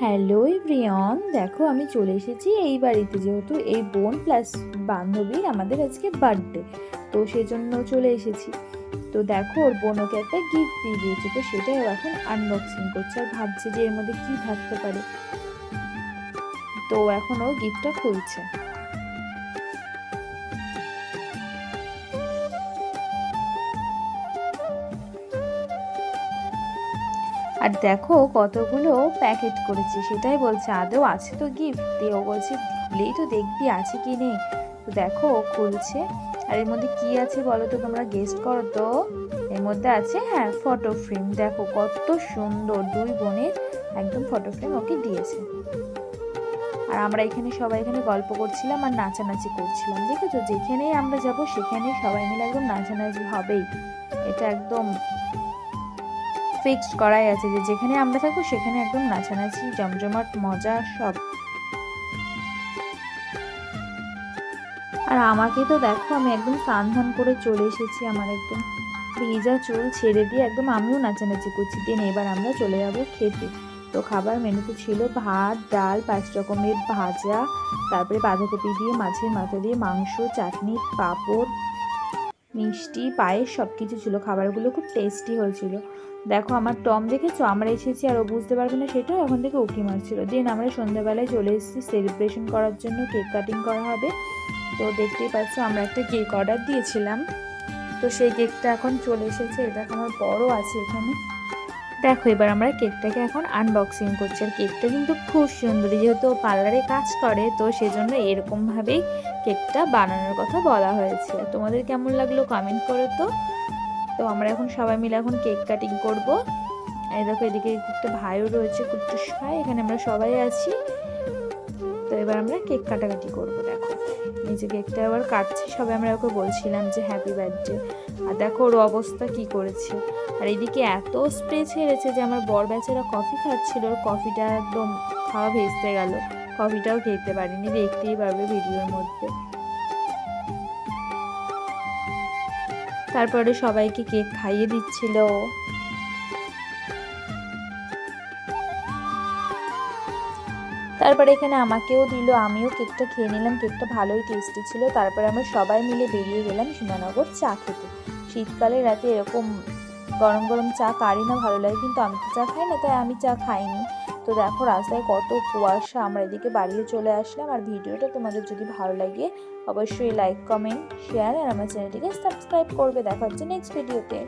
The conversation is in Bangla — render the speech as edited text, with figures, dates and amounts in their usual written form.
হ্যালো এভরিওয়ান, দেখো আমি চলে এসেছি এই বাড়িতে, যেহেতু এই বোন প্লাস বান্ধবীর আমাদের আজকে বার্থডে, তো সেজন্য চলে এসেছি। তো দেখো ওর বোন ওকে একটা গিফট দিয়ে দিয়েছে, তো সেটাই ও এখন আনবক্সিং করছে আর ভাবছে যে এর মধ্যে কি থাকতে পারে। তো এখন ও গিফটটা খুলছে। আর দেখো কতগুলো প্যাকেট করেছি, সেটাই বলছে আদৌ আছে তো গিফট দিয়ে। ও বলছে খুলেই তো দেখবি আছে কি নেই। তো দেখো ও খুলছে, আর এর মধ্যে কি আছে বলো তো, তোমরা গেস্ট করো তো। এর মধ্যে আছে, হ্যাঁ, ফটো ফ্রেম। দেখো কত সুন্দর, দুই বোনের একদম ফটো ফ্রেম ওকে দিয়েছে। আর আমরা সবাই এখানে গল্প করছিলাম আর নাচানাচি করছিলাম। দেখেছো, যেখানেই আমরা যাব সেখানেই সবাই মিলে একদম নাচানাচি হবেই। এটা একদম ফিক্সড করাই আছে যে যেখানে আমরা থাকবো সেখানে একদম নাচানাচি, জমজমাট, মজা সব। আর আমাকে তো দেখো, আমি একদম স্নান ধান করে চলে এসেছি, আমার একদম ভেজা চুল ছেড়ে দিয়ে একদম আমিও নাচানাচি করছি। দেন এবার আমরা চলে যাব খেতে। তো খাবার মেনুতে ছিল ভাত, ডাল, 5 রকমের ভাজা, তারপরে বাঁধাকপি দিয়ে, মাছের মাথা দিয়ে মাংস, চাটনি, পাঁপড়, মিষ্টি, পায়েস সব কিছু ছিল। খাবারগুলো খুব টেস্টি হয়েছিল। দেখো আমার টম দেখেছো, আমরা এসেছি আর ও বুঝতে পারবে না সেটাও এখন থেকে উঁকি মারছিল। দেন আমরা সন্ধ্যাবেলায় চলে এসেছি সেলিব্রেশন করার জন্য, কেক কাটিং করা হবে। তো দেখতেই পাচ্ছ আমরা একটা কেক অর্ডার দিয়েছিলাম, তো সেই কেকটা এখন চলে এসেছে। এটা আমার বড় আছে এখানে। দেখো এবার আমরা কেকটাকে এখন আনবক্সিং করছি। আর কেকটা কিন্তু খুব সুন্দর, যেহেতু পার্লারে কাজ করে তো সেজন্য এরকমভাবেই কেকটা বানানোর কথা বলা হয়েছে। তোমাদের কেমন লাগলো কমেন্ট করো তো। তো আমরা এখন সবাই মিলে এখন কেক কাটিং করব। এই দেখো এদিকে একটা ভাইও রয়েছে, কুট্টুস ভাই, এখানে আমরা সবাই আছি। তো এবার আমরা কেক কাটাকাটি করব। দেখো নিজে কেকটা আবার কাটছি, সবাই আমরা ওকে বলছিলাম যে হ্যাপি বার্থডে। আর দেখো ওর অবস্থা কি করেছে। আর এদিকে এত স্প্রে ছেড়েছে যে আমার বর বেচারা কফি খাচ্ছিল, ওর কফিটা একদম খাওয়া ভেস্তে গেল। কফিটাও খেতে পারিনি, দেখতেই পারবে ভিডিওর মধ্যে। তারপরে সবাইকে কেক খাইয়ে দিচ্ছিল। তারপরে এখানে আমাকেও দিল, আমিও কেকটা খেয়ে নিলাম। কেকটা ভালোই টেস্টি ছিল। তারপরে আমরা সবাই মিলে বেরিয়ে গেলাম সীমানগর চা খেতে। শীতকালে রাতে এরকম গরম গরম চা কারই না ভালো লাগে, কিন্তু আমি তো চা খাই না, তাই আমি চা খাইনি। তো দেখো রাস্তায় কত কুয়াশা, আমরা এদিকে বাড়িতে চলে আসলাম। আর ভিডিওটা তোমাদের যদি ভালো লাগে অবশ্যই লাইক, কমেন্ট, শেয়ার আর আমার চ্যানেলটিকে সাবস্ক্রাইব করবে। দেখা হচ্ছে নেক্সট ভিডিওতে।